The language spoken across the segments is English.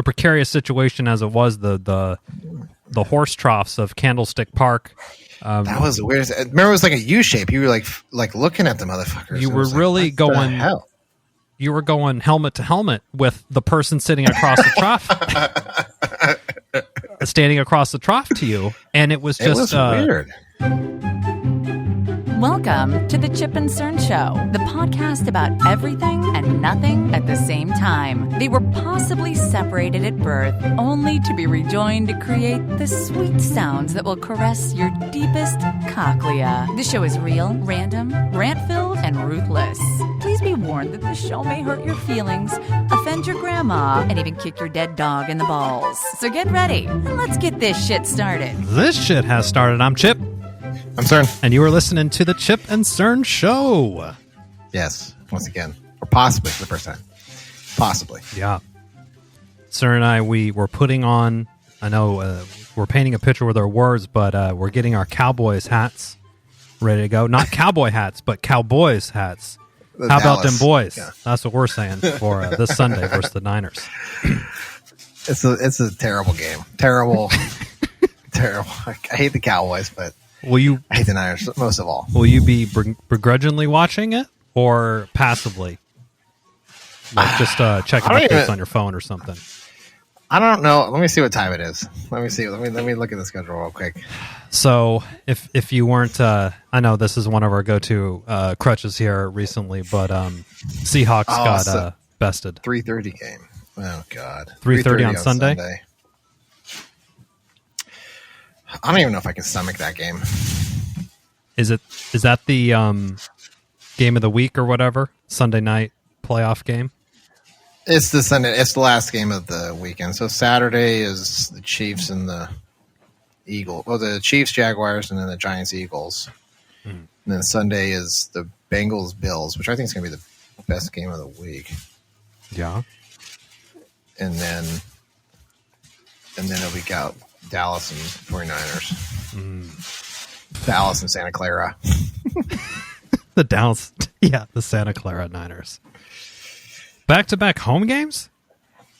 precarious situation as it was the horse troughs of Candlestick Park. That was the weirdest. I remember it was like a U shape. You were like looking at the motherfuckers. You were really going. Hell? You were going helmet to helmet with the person sitting across the trough, standing across the trough to you, and it was just weird. Welcome to the Chip and Cern Show, the podcast about everything and nothing at the same time. They were possibly separated at birth, only to be rejoined to create the sweet sounds that will caress your deepest cochlea. The show is real, random, rant-filled, and ruthless. Please be warned that this show may hurt your feelings, offend your grandma, and even kick your dead dog in the balls. So get ready, and let's get this shit started. This shit has started. I'm Chip. I'm Cern. And you were listening to the Chip and Cern Show. Yes, once again. Or possibly for the first time. Possibly. Yeah. Cern and I, we were putting on, I know we're painting a picture with our words, but we're getting our Cowboys hats ready to go. Not cowboy hats, but Cowboys hats. How about them boys? Yeah. That's what we're saying for this Sunday versus the Niners. It's a terrible game. Terrible. Terrible. I hate the Cowboys, but I hate the Niners most of all. Will you be begrudgingly watching it or passively? Like just checking updates on your phone or something? I don't know. Let me see what time it is. Let me see. Let me look at the schedule real quick. So if you weren't, I know this is one of our go-to crutches here recently, but Seahawks got bested. 3:30 game. Oh God. 3:30 on Sunday. I don't even know if I can stomach that game. Is that the game of the week or whatever? Sunday night playoff game? It's the Sunday. It's the last game of the weekend. So Saturday is the Chiefs and the Eagles. Well, the Chiefs, Jaguars, and then the Giants, Eagles. And then Sunday is the Bengals, Bills, which I think is going to be the best game of the week. Yeah. And then it'll be out Dallas and 49ers. Dallas and Santa Clara. the Santa Clara Niners. Back-to-back home games?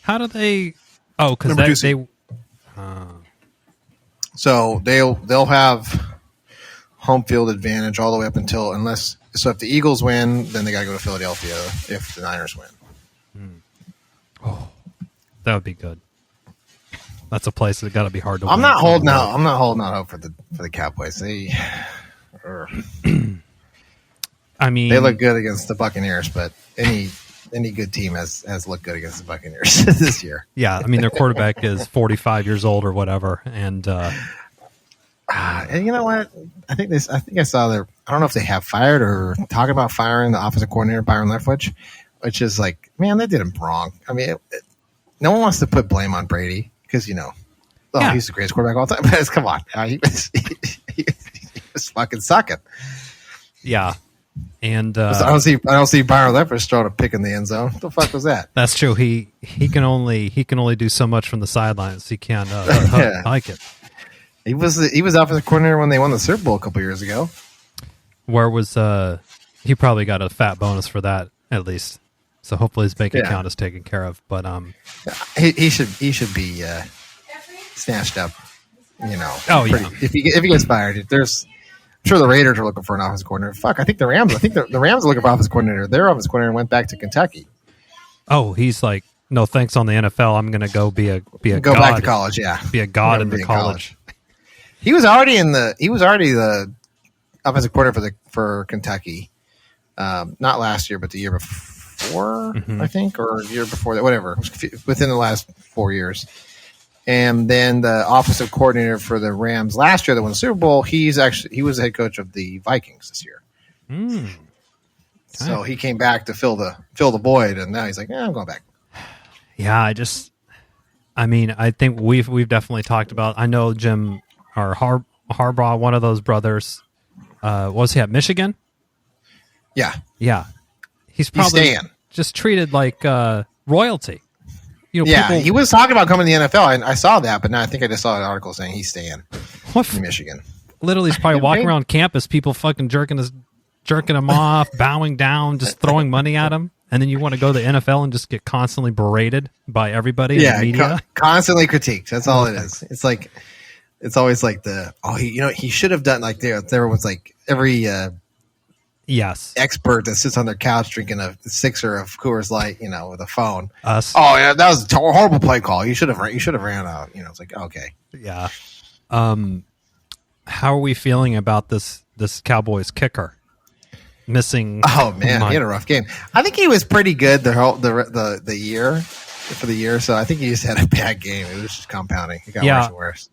How do they... Oh, because they... So they'll have home field advantage all the way up until... So if the Eagles win, then they got to go to Philadelphia if the Niners win. Oh, that would be good. That's a place that's got to be hard to win. I'm not holding out hope for the Cowboys. I mean, they look good against the Buccaneers, but any good team has looked good against the Buccaneers this year. Yeah, I mean their quarterback is 45 years old or whatever, and you know what? I think I saw their. I don't know if they have fired or talking about firing the offensive coordinator Byron Leftwich, which is like, man, they did him wrong. I mean, no one wants to put blame on Brady because he's the greatest quarterback of all time. But come on, he was fucking sucking. Yeah. And I don't see Byron Leftwich throwing a pick in the end zone. What the fuck was that? That's true. He can only do so much from the sidelines. He can't hike it. He was offensive coordinator when they won the Super Bowl a couple years ago. Where was he probably got a fat bonus for that at least. So hopefully his bank account is taken care of. But he should be snatched up. You know. Oh yeah. If he gets fired, I'm sure the Raiders are looking for an offensive coordinator. Fuck, I think the Rams are looking for an offensive coordinator. Their offensive coordinator went back to Kentucky. Oh, he's like, no thanks on the NFL. I'm going to go be a go god. Back to college. Yeah, be a god in the college. He was already the offensive coordinator for Kentucky. Not last year, but the year before, I think, or year before that, whatever. Within the last 4 years. And then the offensive coordinator for the Rams last year that won the Super Bowl, he was the head coach of the Vikings this year. Okay. So he came back to fill the void, and now he's like, I'm going back. Yeah, I think we've definitely talked about. I know Jim or Harbaugh, one of those brothers, was he at Michigan? Yeah. He's probably just treated like royalty. He was talking about coming to the NFL, and I saw that, but now I think I just saw an article saying he's staying in Michigan. Literally, he's probably walking around campus, people fucking jerking his jerking him off, bowing down, just throwing money at him. And then you want to go to the NFL and just get constantly berated by everybody in the media? Constantly critiqued. That's all it is. It's like, it's always like he should have done like there was like every yes expert that sits on their couch drinking a sixer of Coors Light, with a phone. Us. Oh yeah, that was a horrible play call. You should have ran out. It's like, okay. Yeah. How are we feeling about this Cowboys kicker missing? Oh man, he had a rough game. I think he was pretty good the year for the year. So I think he just had a bad game. It was just compounding. It got worse and worse.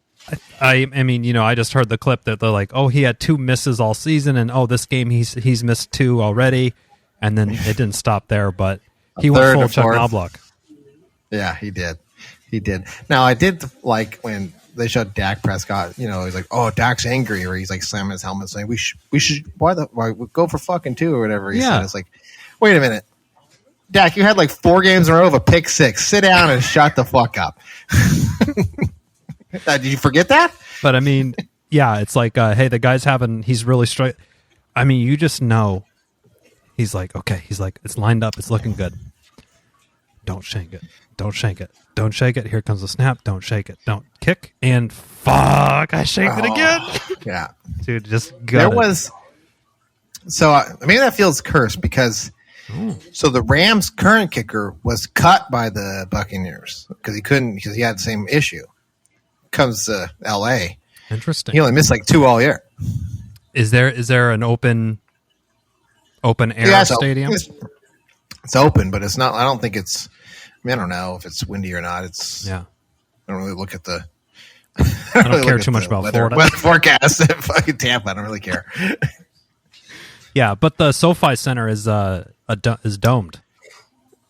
I mean, I just heard the clip that they're like, oh, he had 2 misses all season, and this game he's missed 2 already, and then it didn't stop there, but he went full Chuck Knobloch. Yeah, he did. Now I did like when they showed Dak Prescott. He's like, oh, Dak's angry, or he's like slamming his helmet, saying we should why go for fucking 2 or whatever he said. It's like, wait a minute, Dak, you had like 4 games in a row of a pick 6. Sit down and shut the fuck up. Did you forget that? But I mean, yeah, it's like, hey, the guy's he's really straight. I mean, you just know. He's like, okay. He's like, it's lined up. It's looking good. Don't shake it. Don't shake it. Don't shake it. Here comes the snap. Don't shake it. Don't kick. And fuck, I shaked it again. Yeah. Dude, just got it. So maybe that feels cursed because so the Rams' current kicker was cut by the Buccaneers because he had the same issue. Comes to L.A. Interesting. He only missed like 2 all year. Is there an open air stadium? It's open, but it's not. I don't think it's. I don't know if it's windy or not. I don't really look at the. I don't care too much about Florida weather forecast in fucking Tampa. I don't really care. Yeah, but the SoFi Center is domed.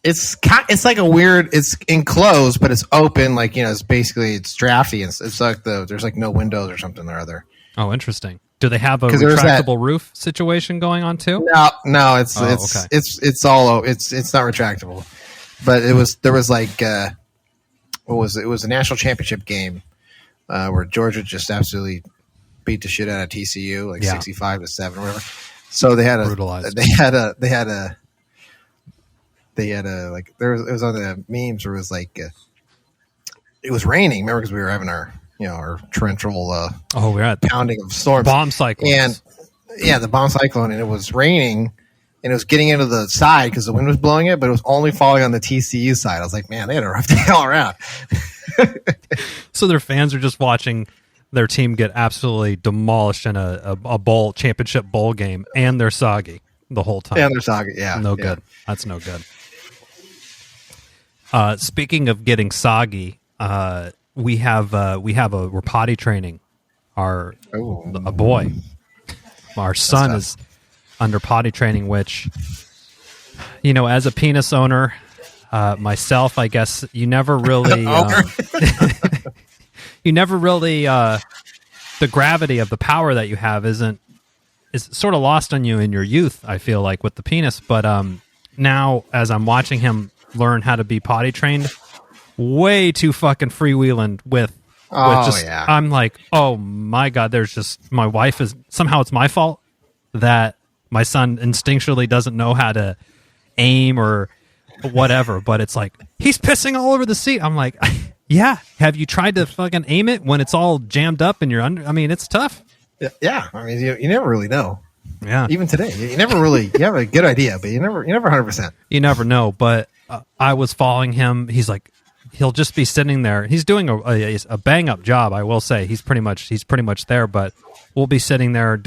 It's like a weird. It's enclosed, but it's open. Like it's basically drafty. It's like there's like no windows or something or other. Oh, interesting. Do they have a retractable roof situation going on too? No. It's not retractable. But there was like what was it? It was a national championship game where Georgia just absolutely beat the shit out of TCU, like 65-7 or whatever. So they had brutalized. Like it was on the memes where it was like it was raining. Remember, because we were having our torrential we're at pounding of storms, bomb cyclone, and the bomb cyclone, and it was raining, and it was getting into the side because the wind was blowing it, but it was only falling on the TCU side. I was like, man, they had a rough day all around. So their fans are just watching their team get absolutely demolished in a bowl championship bowl game, and they're soggy the whole time. And they're soggy, no good. That's no good. Speaking of getting soggy, we're potty training a boy. Our son is under potty training, which, as a penis owner, myself, I guess you never really, the gravity of the power that you have is sort of lost on you in your youth, I feel like, with the penis. But now, as I'm watching him learn how to be potty trained, way too fucking freewheeling I'm like, oh my God, my wife is, somehow it's my fault that my son instinctually doesn't know how to aim or whatever, but it's like, he's pissing all over the seat. I'm like, yeah, have you tried to fucking aim it when it's all jammed up and you're under? I mean, it's tough. Yeah. I mean, you never really know. Yeah. Even today, you never really, you have a good idea, but you never 100%. You never know. But I was following him. He's like, he'll just be sitting there. He's doing a bang up job. I will say he's pretty much there, but we'll be sitting there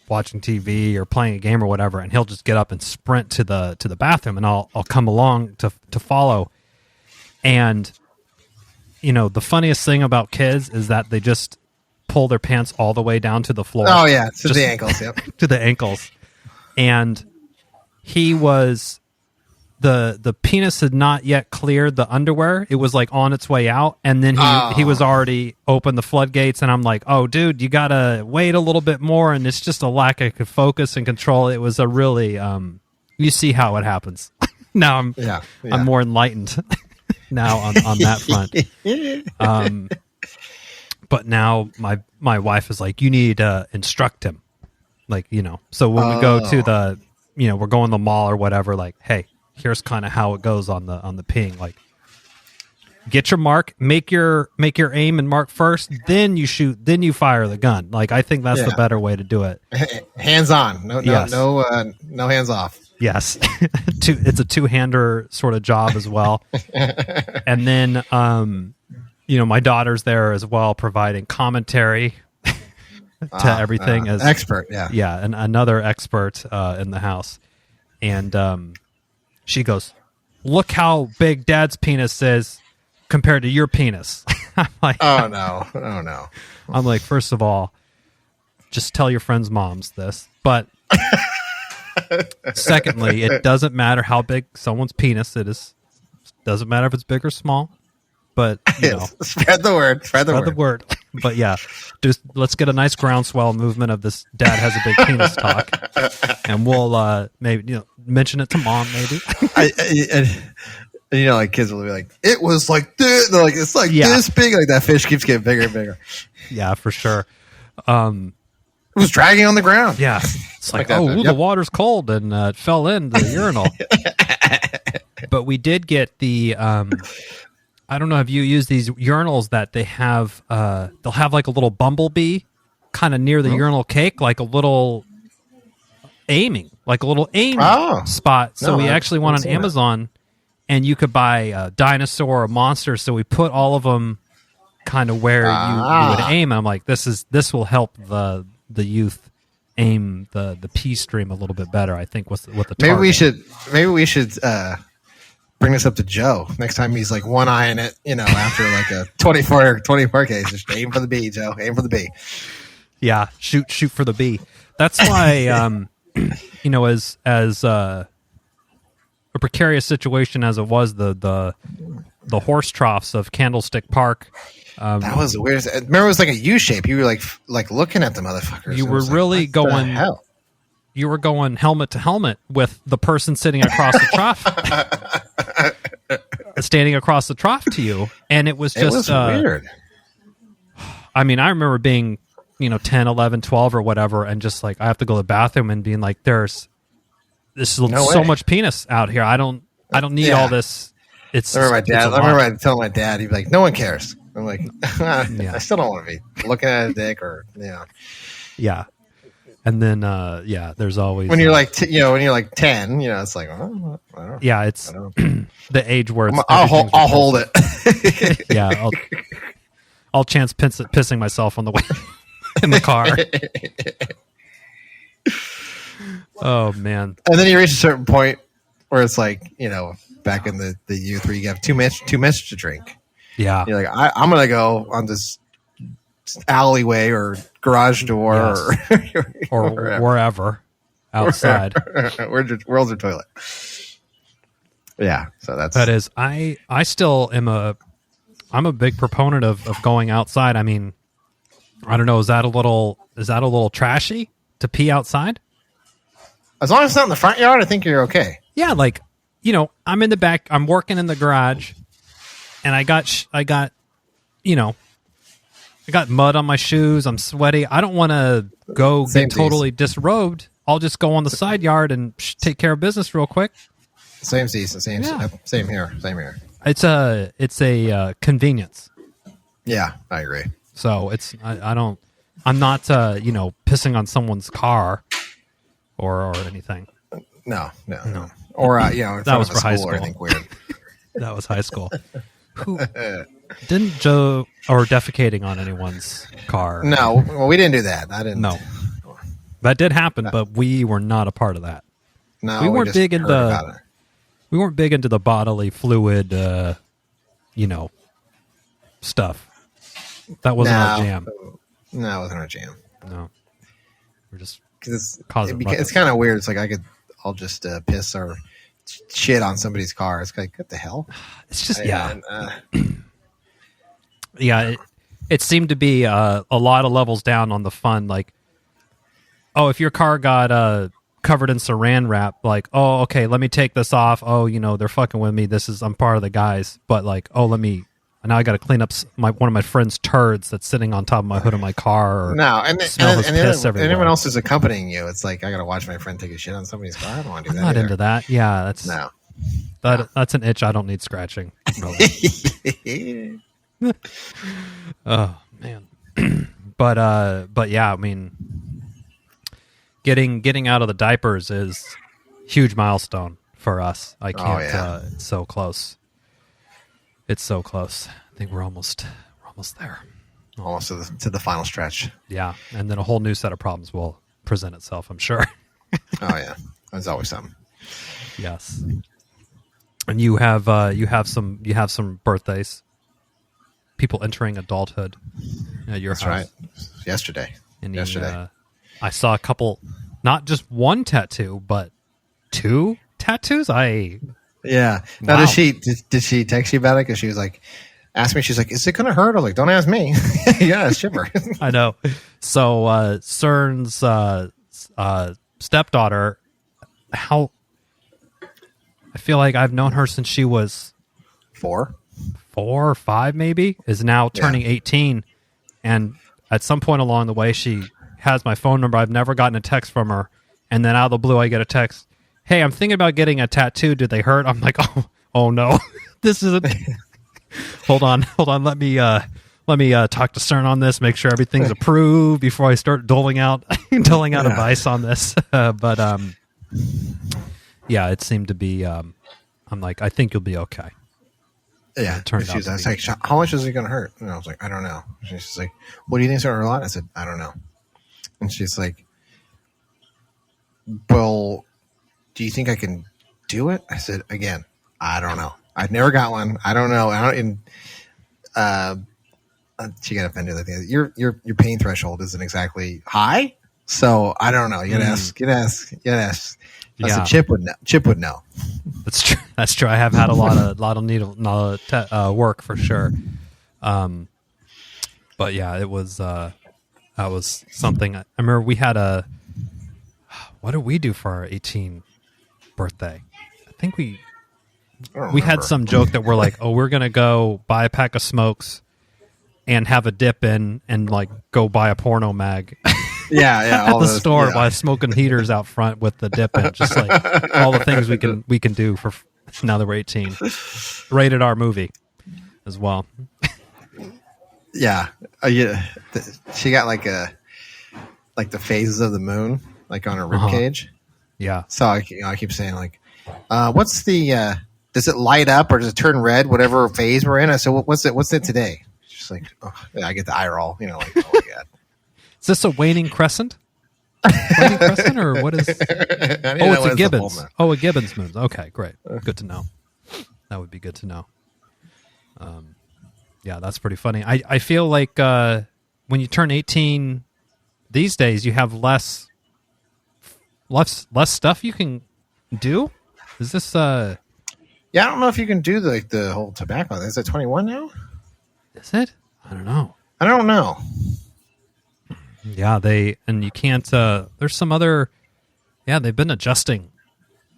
watching TV or playing a game or whatever. And he'll just get up and sprint to the bathroom, and I'll come along to follow. And, the funniest thing about kids is that they just pull their pants all the way down to the floor. Oh yeah, to the ankles. Yep, to the ankles. And he was the penis had not yet cleared the underwear. It was like on its way out, and then he was already opened the floodgates. And I'm like, oh, dude, you gotta wait a little bit more. And it's just a lack of focus and control. It was a really you see how it happens. Now I'm more enlightened now on that front. But now my wife is like, you need to instruct him. Like, so when we go to the, we're going to the mall or whatever, like, hey, here's kind of how it goes on the peeing. Like, get your mark, make your aim and mark first, then you shoot, then you fire the gun. Like, I think that's the better way to do it. Hands on, no hands off. Yes, it's a two-hander sort of job as well. And then, my daughter's there as well, providing commentary to everything as expert. And another expert in the house. And she goes, "Look how big Dad's penis is compared to your penis." I'm like, oh no. I'm like, first of all, just tell your friends' moms this. But secondly, it doesn't matter how big someone's penis it is. Doesn't matter if it's big or small. But spread the word. Spread the word. But yeah, just let's get a nice groundswell movement of this "Dad has a big penis" talk, and we'll maybe mention it to Mom. Maybe. Like kids will be like, "It was like this." They're like, "It's like this big." Like that fish keeps getting bigger and bigger. Yeah, for sure. It was dragging on the ground. Yeah, it's like the water's cold and it fell in the urinal. But we did get the. I don't know if you use these urinals that they have. They'll have like a little bumblebee kind of near the urinal cake, like a little aim spot. So we actually went on Amazon, and you could buy a dinosaur or a monster. So we put all of them kind of where you would aim. I'm like, this will help the youth aim the pee stream a little bit better. I think with the target. Maybe we should. Bring this up to Joe next time he's like one eyeing it, after like a 24 case. Just aim for the B, Joe. Aim for the B. Yeah, shoot for the B. That's why, as a precarious situation as it was, the horse troughs of Candlestick Park. That was the weirdest. Remember, it was like a U shape. You were like looking at the motherfuckers. You were really going. You were going helmet to helmet with the person sitting across the trough, standing across the trough to you, and it was just weird. I mean, I remember being 10, 11, 12 or whatever, and just like I have to go to the bathroom and being like, "This is so much penis out here. I don't need all this." I remember telling my dad, he'd be like, "No one cares." I'm like, I still don't want to be looking at a dick or yeah. And then, there's always when you're like, when you're like 10, it's like, I don't know. Yeah, it's the age where it's I'll hold it. Yeah, I'll chance pissing myself on the way in the car. Oh man! And then you reach a certain point where it's like, back in the youth where you have too much to drink. Yeah, you're like, I'm gonna go on this alleyway or garage door or wherever outside. World's a toilet. Yeah, so that is. I still am I'm a big proponent of going outside. I mean, I don't know. Is that a little trashy to pee outside? As long as it's not in the front yard, I think you're okay. Yeah, like I'm in the back. I'm working in the garage, and I got I got mud on my shoes. I'm sweaty. I don't want to go get totally disrobed. I'll just go on the side yard and take care of business real quick. Same season. Same here. It's a convenience. Yeah, I agree. So I'm not pissing on someone's car or anything. No. Or that was for high school. Or anything weird. That was high school. Who didn't Joe or defecating on anyone's car? No, well, we didn't do that. I didn't. No, that did happen, but we were not a part of that. No, we weren't big into. We weren't big into the bodily fluid, stuff. That wasn't our jam. No, it wasn't our jam. No, we're just because it's kind of weird. It's like I'll just piss or shit on somebody's car. It's like, what the hell? It's just yeah. It seemed to be a lot of levels down on the fun. Like, if your car got covered in saran wrap, like, okay, let me take this off. They're fucking with me. I'm part of the guys. But like, let me now I got to clean up one of my friend's turds that's sitting on top of my hood of my car. Or no, and smell his piss everywhere. anyone else is accompanying you. It's like I got to watch my friend take a shit on somebody's car. I don't want to do that. I'm not either. into that. Yeah, that's an itch I don't need scratching. Really. Oh man, but yeah, I mean, getting out of the diapers is huge milestone for us. I can't. Oh, yeah. It's so close. It's so close. I think we're almost there. Almost to the final stretch. Yeah, and then a whole new set of problems will present itself, I'm sure. Oh yeah, there's always something. Yes. And you have some birthdays. People entering adulthood at your That's house. right. Yesterday. I saw a couple, not just one tattoo, but 2 tattoos. Yeah. Now, Wow. did she text you about it? Because she was like, asked me. She's like, "Is it going to hurt?" I'm like, "Don't ask me." Yeah, it's chipper. I know. So CERN's stepdaughter, I feel like I've known her since she was 4. 4 or 5, maybe, is now turning 18. And at some point along the way, she has my phone number. I've never gotten a text from her. And then out of the blue, I get a text. Hey, I'm thinking about getting a tattoo. Did they hurt? I'm like, oh no, this isn't. Hold on. Let me talk to CERN on this. Make sure everything's approved before I start doling out advice on this. But yeah, it seemed to be. I'm like, I think you'll be okay. Yeah. Turned I was out to like, "How much is it going to hurt?" And I was like, "I don't know." She's like, "What do you think's going to hurt a lot?" I said, "I don't know." And she's like, "Well, do you think I can do it?" I said, "Again, I don't know. I've never got one. I don't know. She got offended. I think your pain threshold isn't exactly high, so I don't know. You gotta ask. I said, Chip would know. Chip would know. That's true. That's true. I have had a lot of needle work for sure. But yeah, it was that was something. I remember we had what did we do for our 18th birthday? I think we had some joke that we're like, oh, we're gonna go buy a pack of smokes and have a dip in and like go buy a porno mag. Yeah, at the store by smoking heaters out front with the dip in, just like all the things we can do for now that we're 18. Rated R movie as well. Yeah, she got like the phases of the moon, like on her rib cage. Yeah. So I keep saying like, what's the? Does it light up or does it turn red? Whatever phase we're in. I said, what's it today? She's like, oh, yeah, I get the eye roll. You know, like, oh my god. Is this a waning crescent? Waning crescent, or what is? It's a Gibbons. A Gibbons moon. Okay, great. Good to know. That would be good to know. Yeah, that's pretty funny. I feel like when you turn 18 these days, you have less stuff you can do. Is this? Yeah, I don't know if you can do the whole tobacco. Is it 21 now? Is it? I don't know. I don't know. Yeah, you can't. There's some other. Yeah, they've been adjusting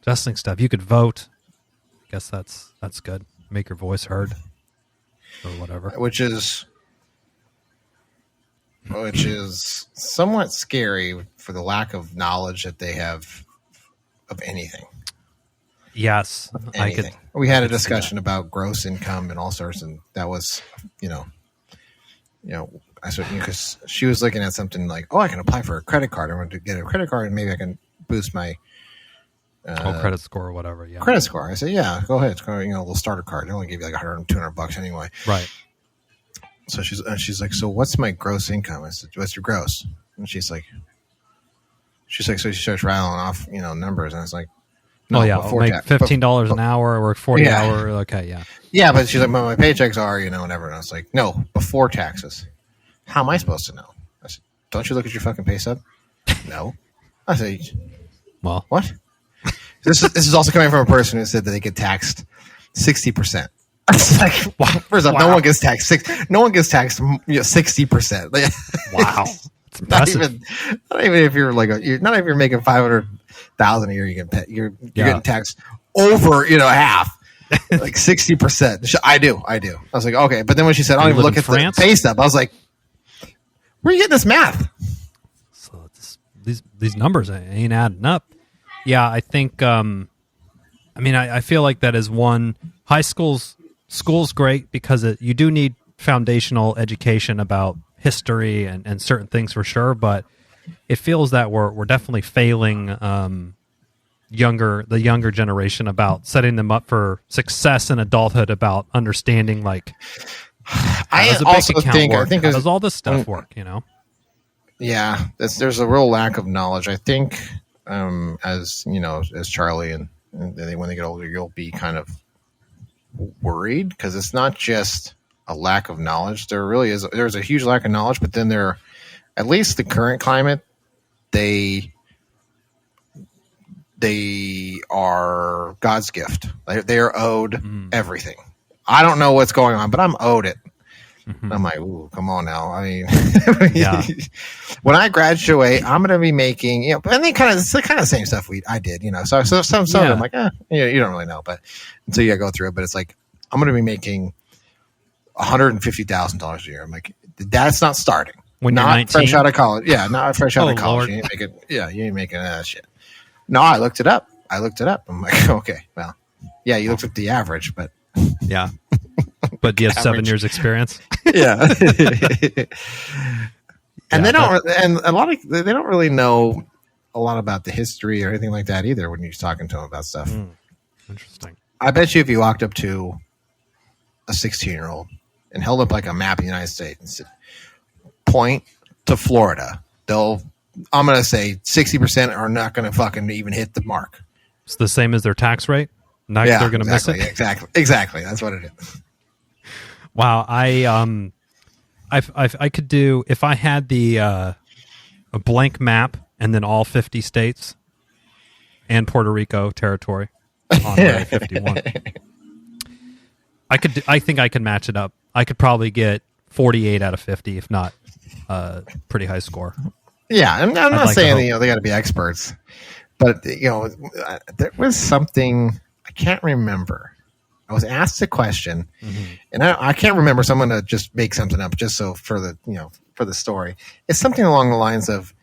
stuff. You could vote. I guess that's good. Make your voice heard, or whatever. Which is somewhat scary for the lack of knowledge that they have of anything. Yes, anything. We had a discussion about gross income and all sorts, and that was, I said, because she was looking at something like, oh, I can apply for a credit card. I want to get a credit card, and maybe I can boost my credit score or whatever. Yeah, credit score. I said, yeah, go ahead. It's kind of, a little starter card. They only give you like $100, $200 anyway. Right. So she's like, so what's my gross income? I said, what's your gross? And she's like, so she starts rattling off, numbers, and I was like, no, I'll make $15 an hour or 40 hour. Okay, yeah. Yeah, but she's like, well, my paychecks are, whatever. And I was like, no, before taxes. How am I supposed to know? I said, don't you look at your fucking pay stub? No. I said, well, what? This is also coming from a person who said that they get taxed 60%. I was like, wow. First off, no one gets taxed 60%. Wow. Not even if you're not if you're making $500,000 a year, you're getting taxed over half. like 60%. I do. I was like, okay. But then when she said, I don't even look at France? the pay stub, I was like, where are you getting this math? So these numbers ain't adding up. Yeah, I think. I feel like that is one. School's great because you do need foundational education about history and certain things for sure. But it feels that we're definitely failing the younger generation about setting them up for success in adulthood, about understanding like how does a bank account work? How does all this stuff work? Yeah, there's a real lack of knowledge. I think as Charlie and when they get older, you'll be kind of worried because it's not just a lack of knowledge. There's a huge lack of knowledge, but then at least the current climate, they are God's gift. They are owed everything. I don't know what's going on, but I'm owed it. Mm-hmm. I'm like, ooh, come on now. I mean, when I graduate, I'm going to be making, and they it's the kind of same stuff I did, So some of them, like, you don't really know, but until you go through it. But it's like, I'm going to be making $150,000 a year. I'm like, that's not starting. When not you're 19? Fresh out of college. Yeah, not fresh out of college. Lord. You ain't making that shit. No, I looked it up. I'm like, okay, well, yeah, you looked at the average, but yeah. But do you have 7 years experience? Yeah. And they don't really know a lot about the history or anything like that either when you're talking to them about stuff. Interesting. I bet you if you walked up to a 16-year-old and held up like a map of the United States and said, point to Florida, I'm going to say 60% are not going to fucking even hit the mark. It's the same as their tax rate? They're going to miss it? Exactly. That's what it is. Wow. I could do, if I had a blank map and then all 50 states and Puerto Rico territory on Area 51. I think I could match it up. I could probably get 48 out of 50, if not pretty high score. Yeah, I'm not saying they got to be experts, but there was something I can't remember. I was asked a question, and I can't remember. Someone to just make something up just so for the story. It's something along the lines of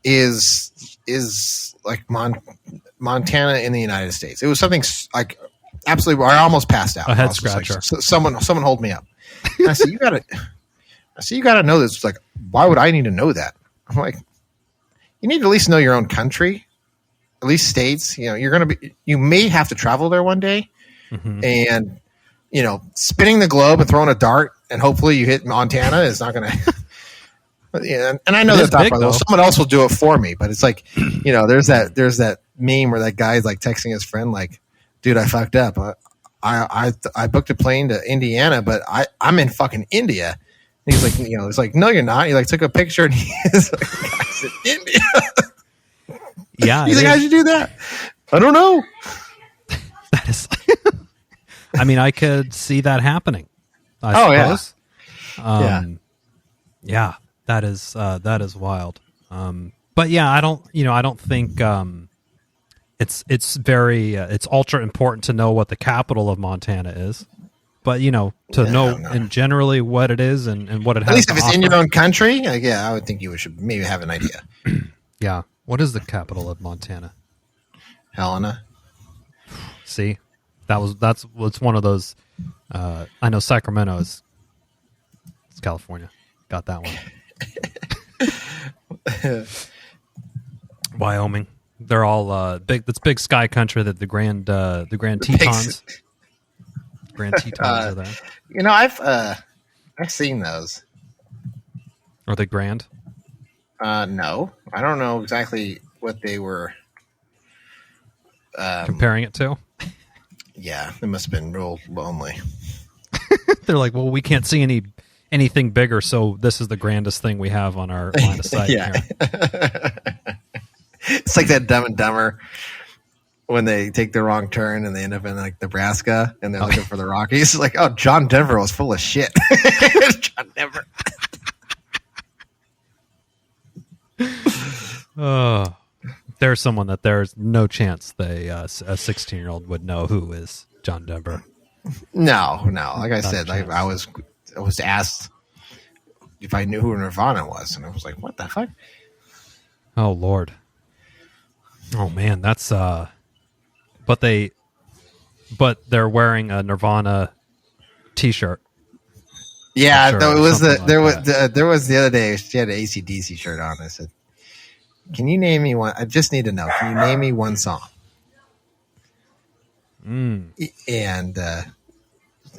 is like Montana in the United States. It was something like absolutely. I almost passed out. A head scratcher. Like, someone hold me up. And I said, you got to know this. It's like, why would I need to know that? I'm like, you need to at least know your own country, at least states. You may have to travel there one day, and spinning the globe and throwing a dart and hopefully you hit Montana is not going to. Yeah, and I know that someone else will do it for me, but it's like, there's that meme where that guy's like texting his friend, like, dude, I fucked up. I booked a plane to Indiana, but I'm in fucking India. And he's like, it's like, no, you're not. He like took a picture and he's like, guys in India. Yeah. He's like, how'd you do that? I don't know. That is, I mean, I could see that happening. I suppose. Yeah. Yeah. That is wild. But yeah, I don't think it's very it's ultra important to know what the capital of Montana is. But know in generally what it is and what it has. At least if it's in your own country, I would think you should maybe have an idea. Yeah. What is the capital of Montana? Helena. See, that's one of those. I know Sacramento is. It's California. Got that one. Wyoming. They're all big. That's big sky country. That the Grand Tetons. Grand Tetons are there. I've seen those. Are they grand? No, I don't know exactly what they were comparing it to. Yeah, it must have been real lonely. They're like, well, we can't see anything bigger, so this is the grandest thing we have on our line of sight. Yeah. Here. It's like that Dumb and Dumber when they take the wrong turn and they end up in like Nebraska and they're looking for the Rockies. Like, oh, John Denver was full of shit. John Denver. Oh, There's someone that there's no chance a 16-year-old would know who is John Denver. No. Like I said, I was asked if I knew who Nirvana was, and I was like, "What the fuck?" Oh Lord. Oh man, that's but they're wearing a Nirvana T-shirt. Yeah, Sure, though it was there was the other day. She had an AC/DC shirt on. I said, "Can you name me one? I just need to know. Can you name me one song?" And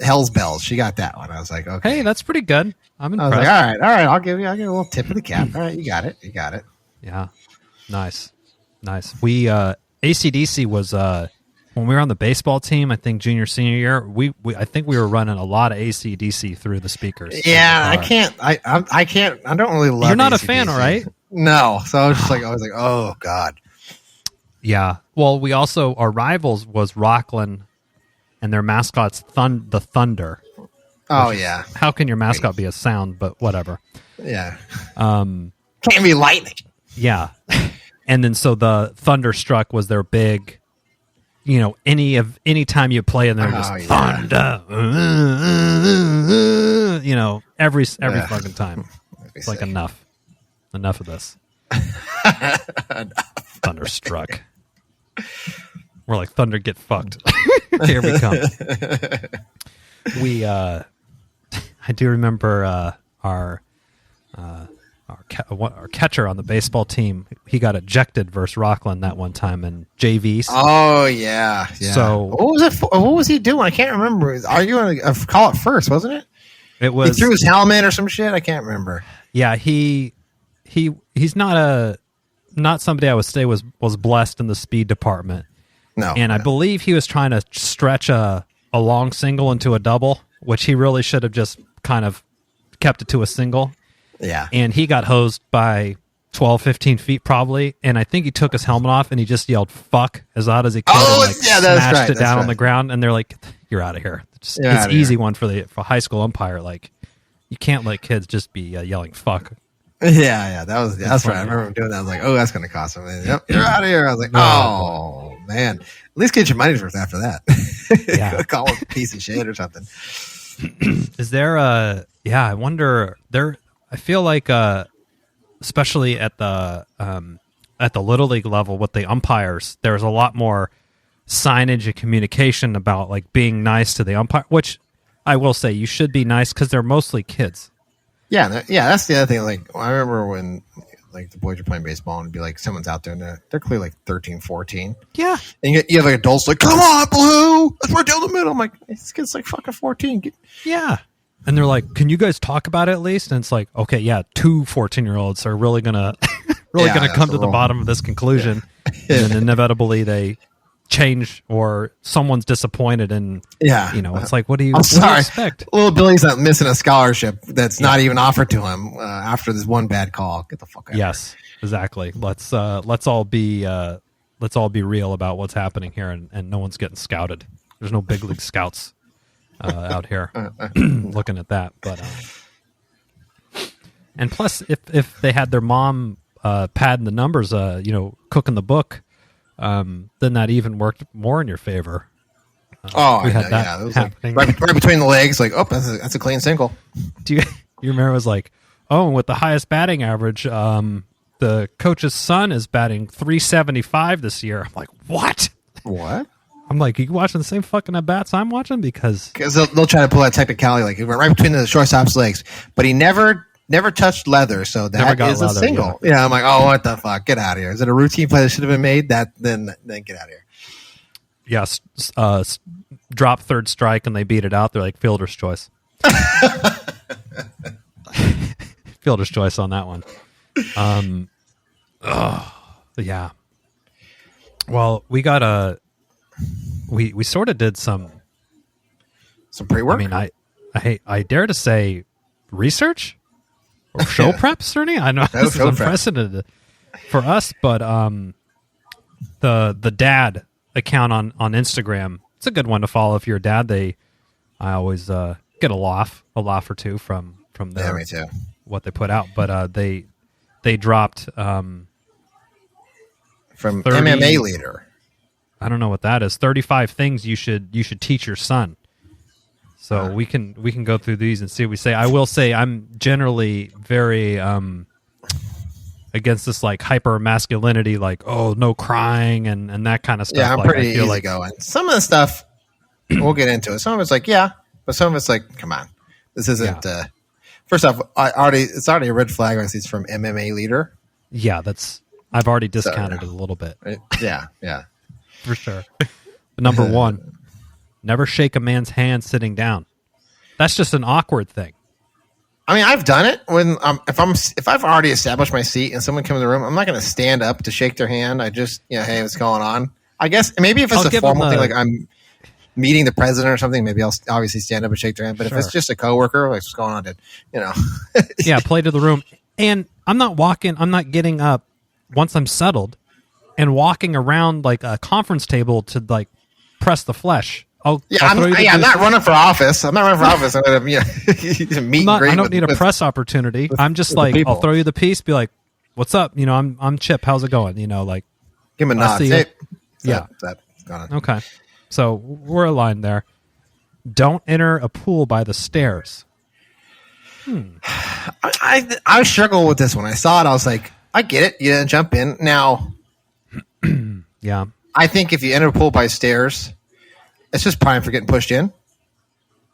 Hell's Bells. She got that one. I was like, "Okay, Hey, that's pretty good." I'm I impressed. was like, all right. I'll give you a little tip of the cap. All right, you got it. Yeah, nice. We AC/DC was when we were on the baseball team. I think junior senior year. I think we were running a lot of AC/DC through the speakers. Yeah, I can't. I can't. I don't really love. You're not AC/DC. a fan, right? No. So I was like, oh god. Yeah. Well, we also our rivals was Rockland, and their mascot's the Thunder. Oh yeah. How can your mascot be a sound? But whatever. Yeah. Can't be lightning. Yeah. And then so the Thunderstruck was their big. Any time you play in there, just thunder. Every fucking time. It's like enough of this. Thunderstruck. We're like thunder, get fucked. Here we come. I do remember our catcher on the baseball team. He got ejected versus Rockland that one time in JVs. Oh yeah. So what was it? What was he doing? I can't remember. Arguing a call at first, wasn't it? It was. He threw his helmet or some shit. I can't remember. Yeah, he's not somebody I would say was blessed in the speed department. No, and I believe he was trying to stretch a long single into a double, which he really should have just kind of kept it to a single. Yeah. And he got hosed by 12, 15 feet probably. And I think he took his helmet off and he just yelled "fuck" as loud as he could. Oh, and yeah, that's smashed right, it down right. on the ground. And they're like, "You're out of here." It's outta easy here. one for high school umpire. Like, you can't let kids just be yelling "fuck." Yeah. That's right. I remember him doing that. I was like, oh, that's going to cost him. And, yep, you're out of here. I was like, oh man. At least get your money's worth after that. Yeah. Call him a piece of shit or something. Is there I wonder I feel like especially at the Little League level with the umpires, there's a lot more signage and communication about like being nice to the umpire, which I will say you should be nice because they're mostly kids. Yeah, that's the other thing. Like, I remember when like the boys are playing baseball and it'd be like someone's out there and they're clearly like 13, 14. Yeah. And you have like adults like, come on, Blue! Let's run down the middle. I'm like, this kid's like fucking 14. Yeah. And they're like, can you guys talk about it at least? And it's like, okay, yeah, 2 14-year-olds are really gonna come to the bottom of this conclusion. Yeah. And then inevitably they change or someone's disappointed and it's like, what do you expect? Little Billy's not missing a scholarship that's not even offered to him after this one bad call. Get the fuck out. Yes, exactly. Let's all be real about what's happening here, and no one's getting scouted. There's no big league scouts out here looking at that. But and plus, if they had their mom padding the numbers, cooking the book, then that even worked more in your favor. We had that it was happening. Like right between the legs. Like, oh, that's a clean single. Do you remember? It was like, oh, with the highest batting average, the coach's son is batting .375 this year. I'm like, what? What? I'm like, are you watching the same fucking at bats I'm watching? Because they'll try to pull that technicality, like it went right between the shortstop's legs, but he never touched leather, so that is a single. Yeah, I'm like, oh, what the fuck? Get out of here! Is it a routine play that should have been made? Then get out of here. Yes, drop third strike and they beat it out. They're like fielder's choice. Fielder's choice on that one. Yeah. Well, we got we sort of did some pre-work. I mean, I dare to say research or show prep, Cerny. I know this is unprecedented for us, but the dad account on Instagram, it's a good one to follow if you're a dad. I always get a laugh or two from their me too. What they put out, but they dropped from 30 MMA Leader. I don't know what that is. 35 things you should teach your son. So we can go through these and see what we say. I will say I'm generally very against this like hyper masculinity, like no crying and that kind of stuff. Yeah, I'm like, pretty I feel easy going. Some of the stuff we'll get into it. Some of it's like but some of it's like, come on, this isn't. First off, it's already a red flag. I see it's from MMA Leader. Yeah, I've already discounted it a little bit. Yeah, for sure. But number one, never shake a man's hand sitting down. That's just an awkward thing. I mean, I've done it when if I've already established my seat and someone comes in the room, I'm not going to stand up to shake their hand. I just hey, what's going on? I guess maybe if it's a formal thing, like I'm meeting the president or something, maybe I'll obviously stand up and shake their hand. But if it's just a coworker, like what's going on, dude? Yeah, play to the room. And I'm not getting up once I'm settled and walking around like a conference table to like press the flesh. I'm not running for office. I'm going to meet. I don't need a press opportunity. I'm just like, I'll throw you the piece. Be like, "What's up?" I'm Chip. How's it going? Like, give him a nod. That's gone. Okay, so we're aligned there. Don't enter a pool by the stairs. I struggle with this one. I saw it. I was like, I get it. You jump in now. Yeah, I think if you enter a pool by stairs, it's just prime for getting pushed in.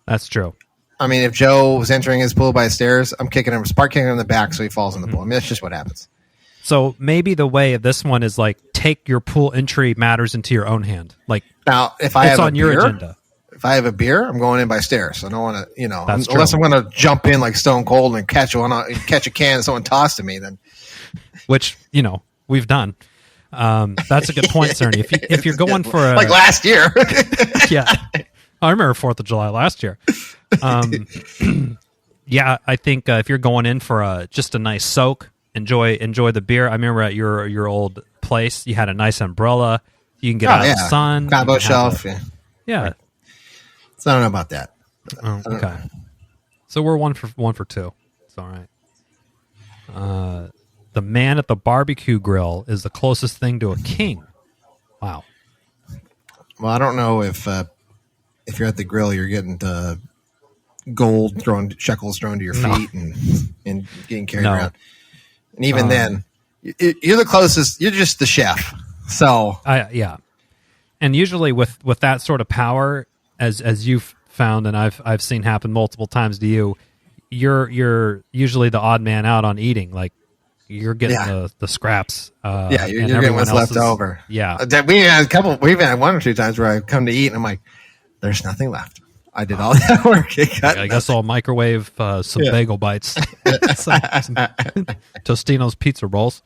That's true. I mean, if Joe was entering his pool by stairs, I'm kicking him in the back so he falls in the pool. I mean, that's just what happens. So maybe the way of this one is like take your pool entry matters into your own hand. Like now, if I have your agenda. If I have a beer, I'm going in by stairs. I don't want to, unless I'm going to jump in like Stone Cold and catch a can and someone tossed to me, then. Which we've done. That's a good point, Cerny. If you're going for like last year, yeah, I remember 4th of July last year. Yeah, I think if you're going in for just a nice soak, enjoy the beer. I remember at your old place, you had a nice umbrella. You can get out of the sun. Combo shelf. Yeah. So I don't know about that. Okay. So we're one for two. It's all right. The man at the barbecue grill is the closest thing to a king. Wow. Well, I don't know if you're at the grill, you're getting shekels thrown to your feet and getting carried around. And even then, you're the closest. You're just the chef. So yeah. And usually with that sort of power, as you've found and I've seen happen multiple times to you, you're usually the odd man out on eating. Like you're getting the scraps. You're getting what's left over. Yeah. We've had one or two times where I come to eat and I'm like, there's nothing left. I did all that work. I guess I'll microwave some bagel bites. some Tostino's pizza rolls.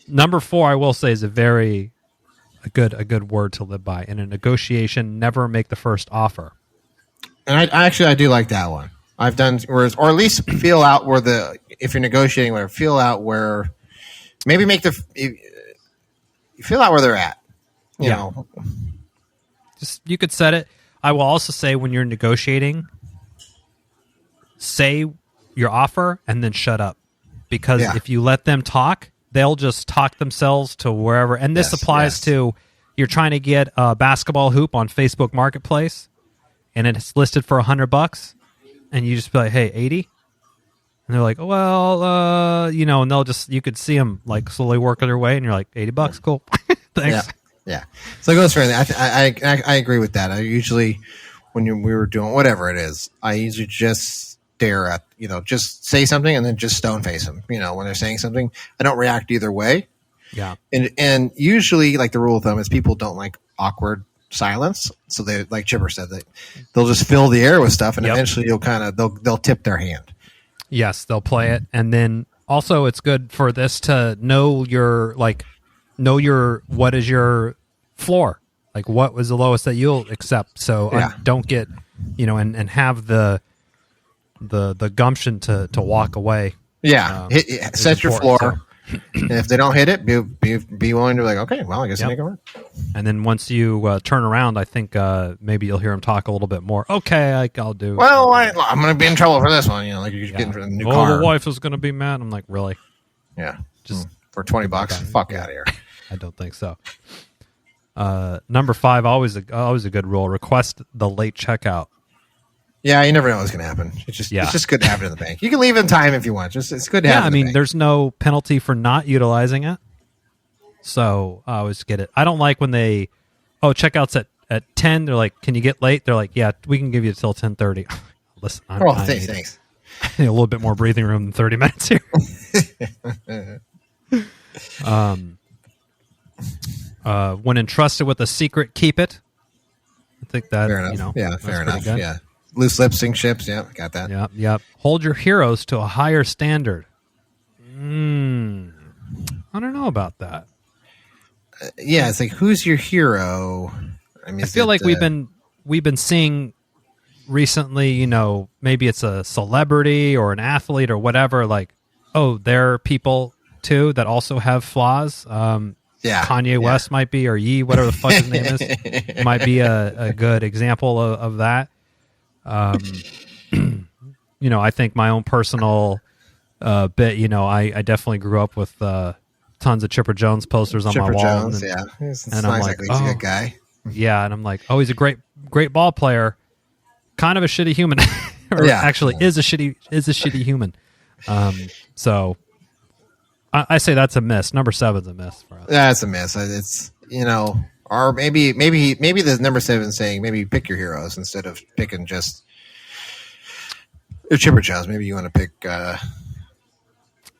Number 4, I will say, is a good word to live by. In a negotiation, never make the first offer. And I do like that one. I've done, or at least feel out where if you're negotiating, feel out where, maybe feel out where they're at. You know, just you could set it. I will also say when you're negotiating, say your offer and then shut up, because if you let them talk, they'll just talk themselves to wherever. And this applies to you're trying to get a basketball hoop on Facebook Marketplace, and it's listed for $100, and you just be like, "Hey, 80," and they're like, "Well, and they'll just you could see them like slowly working their way, and you're like, $80, cool, thanks." Yeah. So it goes for anything. I agree with that. I usually, we were doing whatever it is, I usually just stare at, just say something and then just stone face them. When they're saying something, I don't react either way. Yeah. And usually, like, the rule of thumb is people don't like awkward silence. So they, like Chipper said, they'll just fill the air with stuff, and eventually they'll tip their hand. Yes, they'll play it, and then also it's good for this to know what is your floor, like what was the lowest that you'll accept, so don't get and have the gumption to walk away. Set your floor, and if they don't hit it, be willing to be like, okay, well, I guess I make it work. And then once you turn around, I think maybe you'll hear them talk a little bit more. Okay, I'll do. Well, I'm going to be in trouble for this one. Like you're getting for the new car. The wife is going to be mad. I'm like, really? Yeah, just for $20, fuck out of here. I don't think so. Number 5, always a good rule. Request the late checkout. Yeah, you never know what's going to happen. It's just good to have it in the bank. You can leave in time if you want. It's good to have it in the bank. There's no penalty for not utilizing it. So I always get it. I don't like when checkout's at 10. They're like, can you get late? They're like, yeah, we can give you till 10:30. Listen, thanks. I need a little bit more breathing room than 30 minutes here. When entrusted with a secret, keep it. I think that, fair enough. Fair enough. Good. Yeah. Loose lips sink ships. Yeah, got that. Yep. Hold your heroes to a higher standard. I don't know about that. It's like, who's your hero? I mean, I feel like we've been seeing recently, maybe it's a celebrity or an athlete or whatever, like, oh, there are people too that also have flaws. Kanye West might be, or Ye, whatever the fuck his name is, might be a good example of that. I think my own personal bit, I definitely grew up with tons of Chipper Jones posters on my wall. Jones, he's a good guy. Yeah, and I'm like, oh, he's a great ball player, kind of a shitty human, or actually is a shitty human. So I say that's a miss. Number 7's a miss for us. That's a miss. It's or maybe the number 7 saying maybe pick your heroes instead of picking just your Chipper Jones. Maybe you want to pick.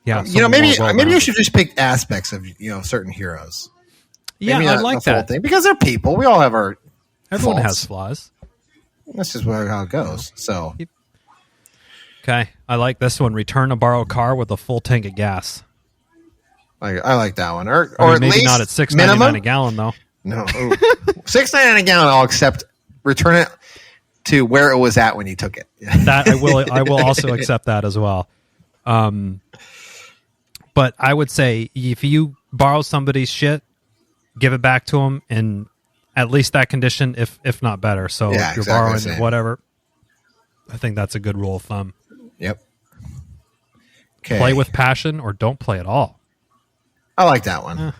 Maybe you should just pick aspects of certain heroes. Yeah, maybe I like that thing, because they're people. We all have our. Everyone faults. has flaws. That's just how it goes. So. Okay, I like this one. Return a borrowed car with a full tank of gas. I like that one, or maybe at least not at $6.99 a gallon though. No, $6.99 a gallon. I'll accept. Return it to where it was at when you took it. That I will. I will also accept that as well. But I would say if you borrow somebody's shit, give it back to them in at least that condition, if not better. So if you're borrowing whatever, I think that's a good rule of thumb. Yep. Okay. Play with passion or don't play at all. I like that one.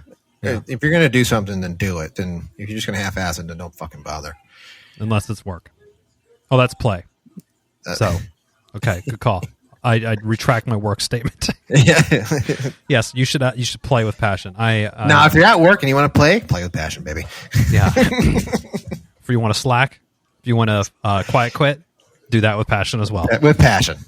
If you're going to do something, then do it. Then if you're just going to half-ass it, then don't fucking bother. Unless it's work. Oh, that's play. Okay, good call. I retract my work statement. Yes, you should play with passion. Now, if you're at work and you want to play with passion, baby. Yeah. If you want to slack, if you want to quiet quit, do that with passion as well. With passion.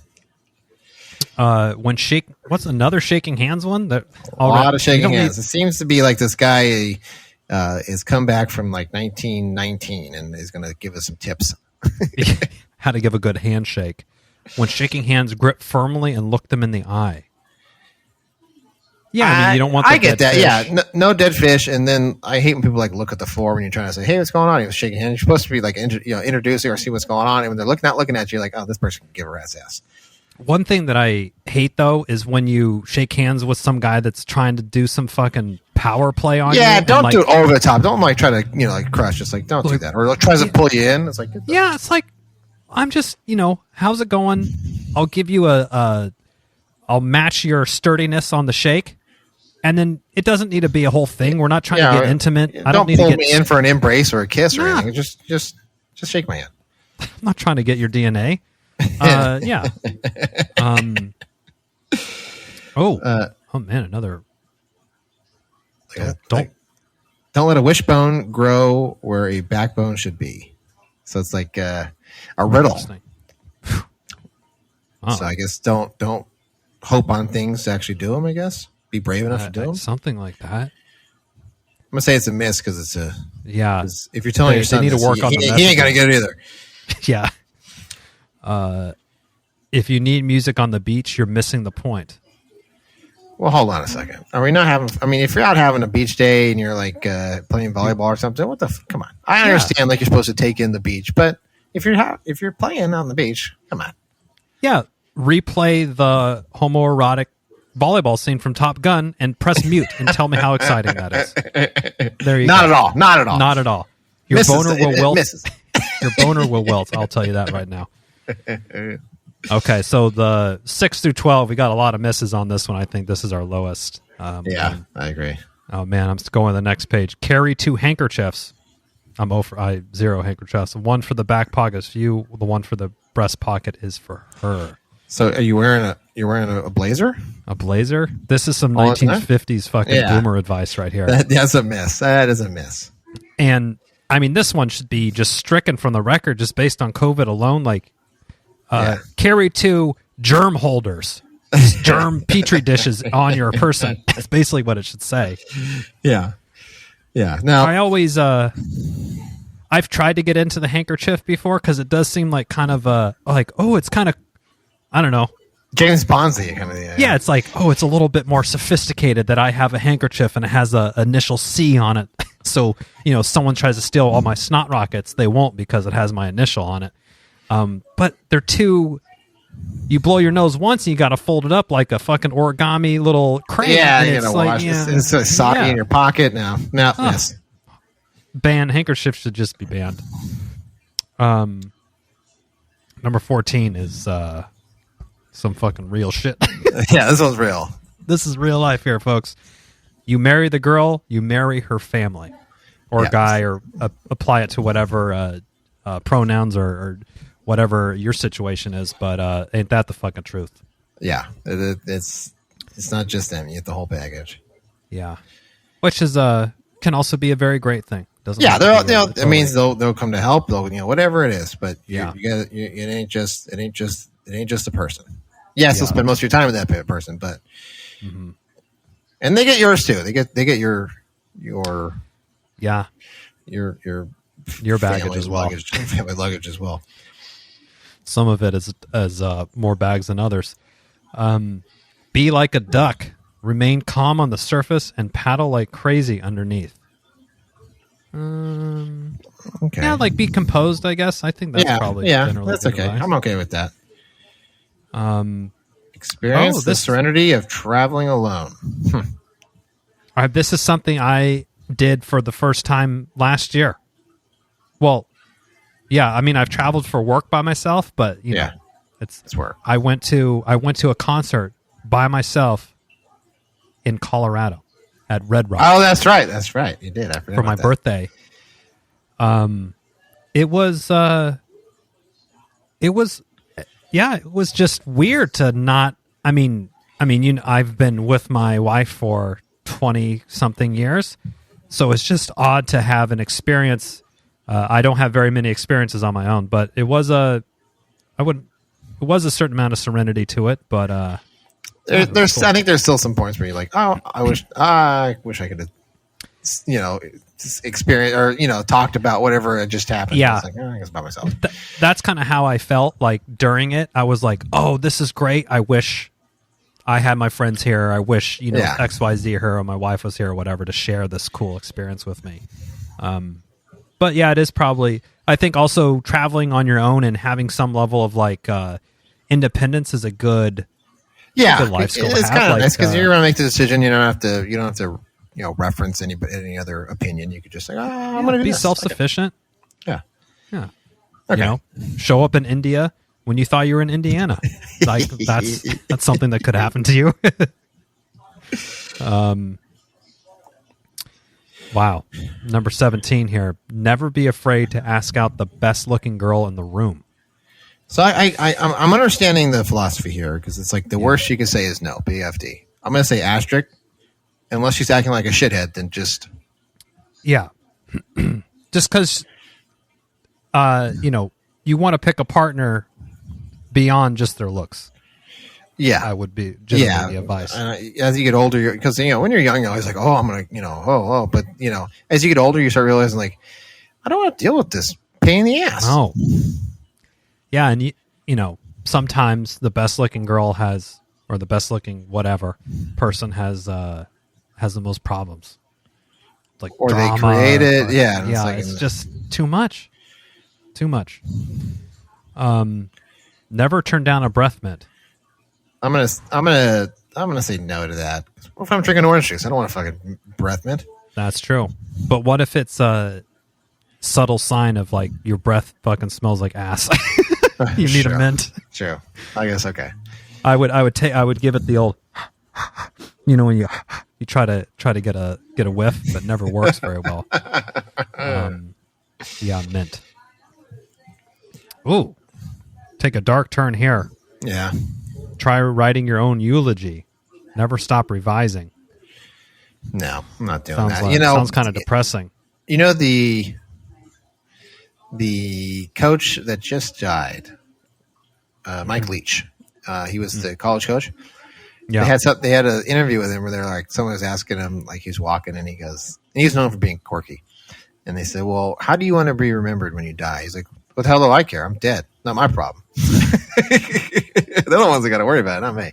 What's another shaking hands one? A lot of shaking hands. It seems to be like this guy is come back from like 1919 and is going to give us some tips. How to give a good handshake. When shaking hands, grip firmly and look them in the eye. Yeah, you don't want. I get that. Fish. Yeah, no dead fish. And then I hate when people like look at the floor when you're trying to say, "Hey, what's going on?" You're shaking hands. You're supposed to be like, introducing or see what's going on. And when they're looking at you, like, "Oh, this person can give a rat's ass." One thing that I hate though is when you shake hands with some guy that's trying to do some fucking power play on you. Yeah, don't do it over the top. Don't try to crush. Just like don't do that. Or tries to pull you in. It's like it's like I'm just how's it going? I'll give you I'll match your sturdiness on the shake, and then it doesn't need to be a whole thing. We're not trying to get intimate. I don't need to get me in for an embrace or a kiss or anything. Just shake my hand. I'm not trying to get your DNA. Yeah. Oh man, another. Don't let a wishbone grow where a backbone should be. So it's like a riddle. Oh. So I guess don't hope on things to actually do them. I guess be brave enough to do them. Something like that. I'm gonna say it's a miss because it's a If you're telling your son, they need to work on he ain't gonna get it either. Yeah. If you need music on the beach, you're missing the point. Well, hold on a second. Are we not having? I mean, if you're out having a beach day and you're like playing volleyball or something, come on. I understand like you're supposed to take in the beach, but if you're playing on the beach, come on. Yeah, replay the homoerotic volleyball scene from Top Gun and press mute and tell me how exciting that is. There you go. Not at all. Not at all. Your boner will wilt. Your boner will wilt. I'll tell you that right now. Okay, so the 6 through 12, we got a lot of misses on this one. I think this is our lowest. I agree. Oh man, I'm going to the next page. Carry 2 handkerchiefs. I 0 handkerchiefs. One for the back pocket is for you. The one for the breast pocket is for her. So are you wearing a blazer? A blazer? This is some 1950s fucking boomer advice right here. That's a miss. That is a miss. And I mean, this one should be just stricken from the record just based on COVID alone. Like, carry 2 germ holders, germ petri dishes on your person. That's basically what it should say. Yeah. Yeah. Now I always, I've tried to get into the handkerchief before because it does seem like kind of it's kind of, I don't know. James Bondsy kind of. Yeah, it's like, it's a little bit more sophisticated that I have a handkerchief and it has a initial C on it. So, someone tries to steal all my snot rockets, they won't because it has my initial on it. But they're too. You blow your nose once and you got to fold it up like a fucking origami little crayon. Yeah, you gotta wash it. It's so soggy in your pocket now. Yes. Banned handkerchiefs should just be banned. Number 14 is some fucking real shit. Yeah, this one's real. This is real life here, folks. You marry the girl, you marry her family, or guy, or apply it to whatever pronouns or whatever your situation is. But ain't that the fucking truth? Yeah, it's not just them. You get the whole baggage. Yeah, which is can also be a very great thing. Doesn't it means they'll come to help. They'll whatever it is. But it ain't just a person. Yes, you'll spend most of your time with that person, but and they get yours too. They get your baggage as well. Family luggage as well. Some of it is more bags than others. Be like a duck. Remain calm on the surface and paddle like crazy underneath. Okay. Yeah, like be composed, I guess. I think that's probably generally that's okay. Advice. I'm okay with that. Experience the serenity of traveling alone. This is something I did for the first time last year. Well, yeah, I mean I've traveled for work by myself, but you know, it's work. I went to a concert by myself in Colorado at Red Rock. Oh, that's right. That's right. You did. I forgot for my birthday. It was just weird to not. I mean, I've been with my wife for 20 something years, so it's just odd to have an experience. I don't have very many experiences on my own, but it was a certain amount of serenity to it. But there's cool. I think there's still some points where you're like, oh, I wish I could have, experience or talked about whatever had just happened. Yeah, it's like, I guess by myself. That's kind of how I felt like during it. I was like, oh, this is great. I wish I had my friends here. I wish XYZ here or my wife was here or whatever to share this cool experience with me. But yeah, it is probably. I think also traveling on your own and having some level of like independence is a good. Yeah, good life skill. It's kind of nice because you're going to make the decision. You don't have to reference any other opinion. You could just say, I'm going to be self-sufficient. Okay. Yeah. Okay. Show up in India when you thought you were in Indiana. Like that's something that could happen to you. Wow. Number 17 here. Never be afraid to ask out the best-looking girl in the room. So I'm understanding the philosophy here because it's like the worst she could say is no, BFD. I'm going to say asterisk. Unless she's acting like a shithead, then just... Yeah. Just because, you want to pick a partner beyond just their looks. Yeah. I would be just the advice. As you get older, because, when you're young, you're always like, oh, I'm going to, But, as you get older, you start realizing, like, I don't want to deal with this pain in the ass. Oh. Yeah, and, sometimes the best-looking girl has, or the best-looking whatever person has the most problems. Like or drama, they create it. It's just too much. Too much. Never turn down a breath mint. I'm gonna say no to that. What if I'm drinking orange juice? I don't want a fucking breath mint. That's true. But what if it's a subtle sign of like your breath fucking smells like ass? You need a mint. True. I guess okay. I would give it the old when You try to get a whiff, but never works very well. Yeah, mint. Ooh, take a dark turn here. Yeah. Try writing your own eulogy. Never stop revising. No, I'm not doing Sounds that. like, sounds kind of depressing. You know the coach that just died, Mike Leach. He was the college coach. Yeah. They had an interview with him where they're like, someone was asking him, like, he's walking and he goes, and he's known for being quirky. And they said, well, how do you want to be remembered when you die? He's like, what the hell do I care? I'm dead. Not my problem. They're the ones that got to worry about it, not me.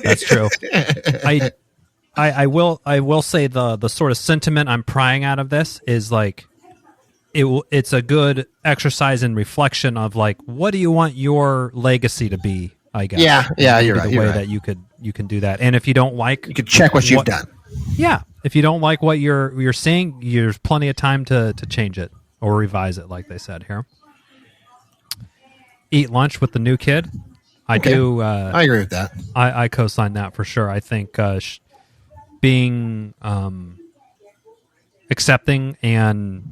That's true. I will say the sort of sentiment I'm prying out of this is like, it's a good exercise in reflection of like, what do you want your legacy to be? I guess. Yeah, you're right. The way that you can do that, and if you don't like, you could check what you've done. Yeah, if you don't like what you're seeing, there's plenty of time to change it or revise it, like they said here. Eat lunch with the new kid. I do. I agree with that. I co-sign that for sure. I think being accepting and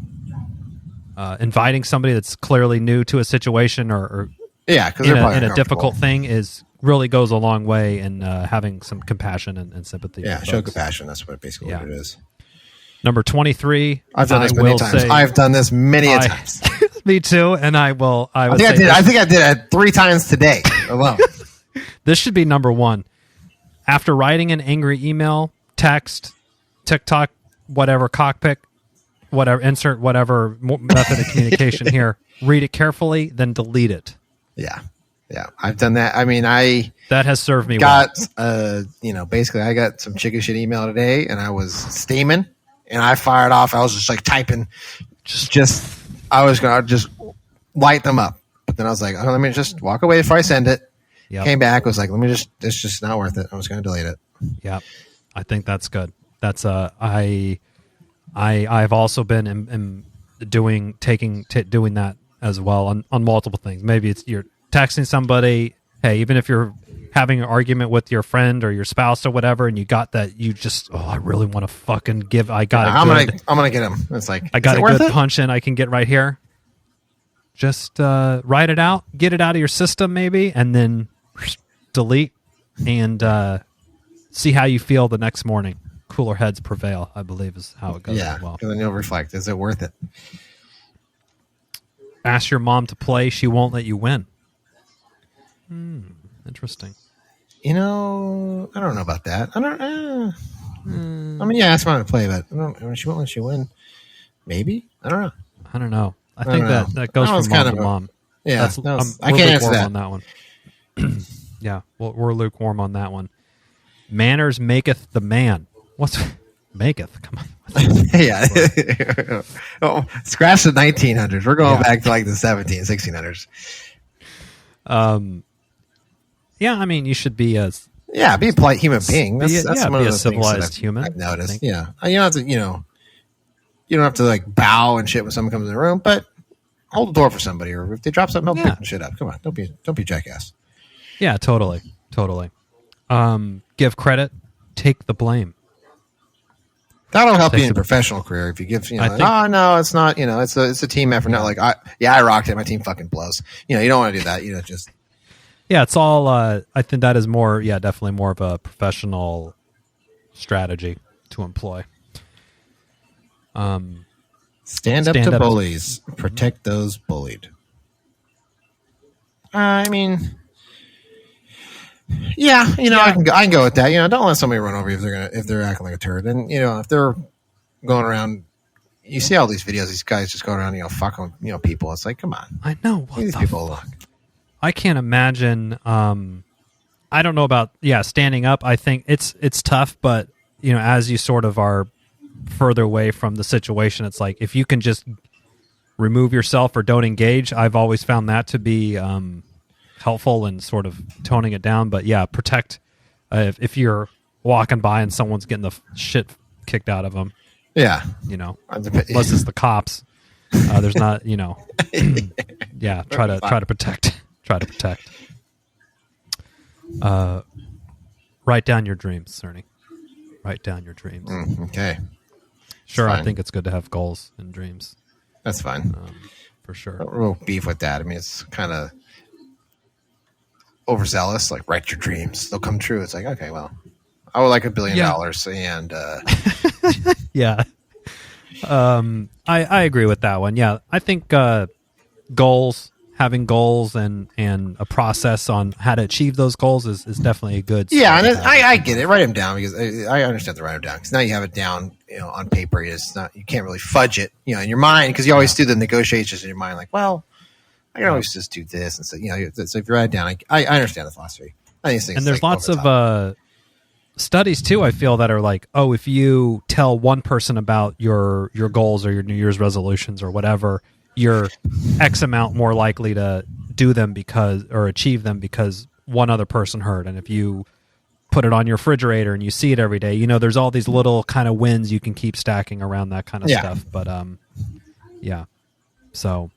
inviting somebody that's clearly new to a situation or because in a difficult thing really goes a long way in having some compassion and sympathy. Yeah, show compassion. That's what what it is. Number 23. I've done this many times. I've done this many times. Me too, and I think I did it 3 times today alone. This should be number 1. After writing an angry email, text, TikTok, whatever, cockpit, whatever, insert whatever method of communication here, read it carefully, then delete it. Yeah. I've done that. I mean, that has served me well. Basically I got some chicken shit email today and I was steaming and I fired off. I was just like typing, I was going to just light them up. But then I was like, oh, let me just walk away before I send it. Yep. Came back, was like, it's just not worth it. I was going to delete it. Yeah. I think that's good. That's I've also been doing that as well on multiple things. Maybe it's you're texting somebody, hey, even if you're having an argument with your friend or your spouse or whatever, and you got that, you just, I really want to fucking give. I'm gonna get him. It's like, I got a good punch in I can get right here. Just write it out, get it out of your system, maybe, and then delete and see how you feel the next morning. Cooler heads prevail, I believe, is how it goes. Yeah, as well. And then you'll reflect. Is it worth it? Ask your mom to play. She won't let you win. Interesting. I don't know about that. I mean, ask mom to play, but she won't let you win. Maybe? I don't know. I think that goes from mom to mom. Yeah, I can't answer that. On that one. Yeah, we're lukewarm on that one. Manners maketh the man. What's maketh? Come on. Yeah. Scratch the 1900s. We're going back to like the 1600s. Yeah, I mean, you should be a be a polite human being. That's one of the civilized human. I've noticed. Yeah, you don't have to. You don't have to like bow and shit when someone comes in the room, but hold the door for somebody, or if they drop something, help pick the shit up. Come on, don't be a jackass. Yeah, totally. Give credit, take the blame. That'll help you in a professional career if you give. No, it's not. It's a team effort. Not like I rocked it. My team fucking blows. You don't want to do that. Just. Yeah, it's all. I think that is more. Yeah, definitely more of a professional strategy to employ. Stand up to bullies. Protect those bullied. I mean, I can go with that. Don't let somebody run over you if they're acting like a turd. And if they're going around, you see all these videos. These guys just going around, fucking people. It's like, come on. I know what these people look. I can't imagine. I don't know about standing up. I think it's tough, but as you sort of are further away from the situation, it's like if you can just remove yourself or don't engage. I've always found that to be helpful in sort of toning it down. But protect if you're walking by and someone's getting the shit kicked out of them. Yeah, unless it's the cops. There's not, try to protect. Try to protect. Write down your dreams, Cerny. Write down your dreams. Okay. Sure, I think it's good to have goals and dreams. That's fine. For sure. Real beef with that. I mean, it's kind of overzealous. Like, write your dreams; they'll come true. It's like, okay, well, I would like $1 billion, and yeah. I agree with that one. Yeah, I think having goals and a process on how to achieve those goals is definitely a good. Yeah, and I get it. Write them down because I understand to write them down because now you have it down, on paper. It's not, you can't really fudge it, in your mind, because you always do the negotiations in your mind. Like, well, I can always just do this, and so if you write it down, I understand the philosophy. I think and there's lots of studies too, I feel, that are like, oh, if you tell one person about your goals or your New Year's resolutions or whatever, you're X amount more likely to do them or achieve them because one other person heard. And if you put it on your refrigerator and you see it every day, there's all these little kind of wins you can keep stacking around that kind of stuff. But yeah. So,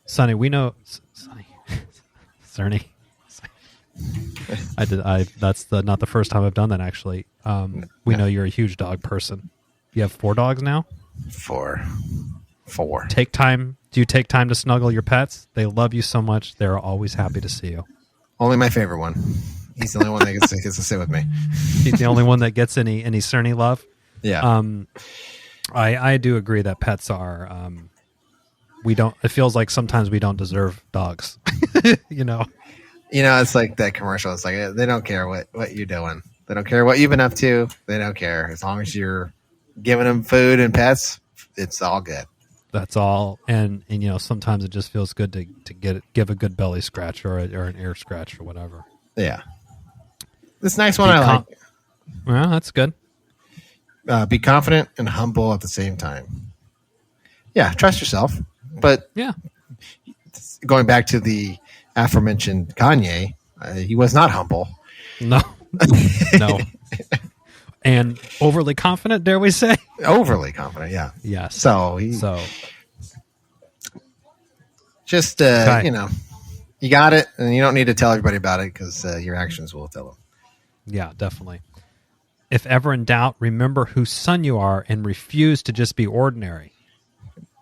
Sonny, we know Cerny. That's not the first time I've done that, actually. We know you're a huge dog person. You have 4 dogs now? 4. Take time. Do you take time to snuggle your pets? They love you so much. They're always happy to see you. Only my favorite one. He's the only one that gets to sit with me. He's the only one that gets any Cerny love. Yeah. I do agree that pets are. We don't. It feels like sometimes we don't deserve dogs. It's like that commercial. It's like they don't care what you're doing. They don't care what you've been up to. They don't care as long as you're giving them food and pets. It's all good. That's all. And sometimes it just feels good to give a good belly scratch or an ear scratch or whatever. Yeah. This next one I like. Well, that's good. Be confident and humble at the same time. Yeah, trust yourself. But yeah, going back to the aforementioned Kanye, he was not humble. No. And overly confident, dare we say? Overly confident, yeah. Yes. So just okay. You got it, and you don't need to tell everybody about it because your actions will tell them. Yeah, definitely. If ever in doubt, remember whose son you are and refuse to just be ordinary.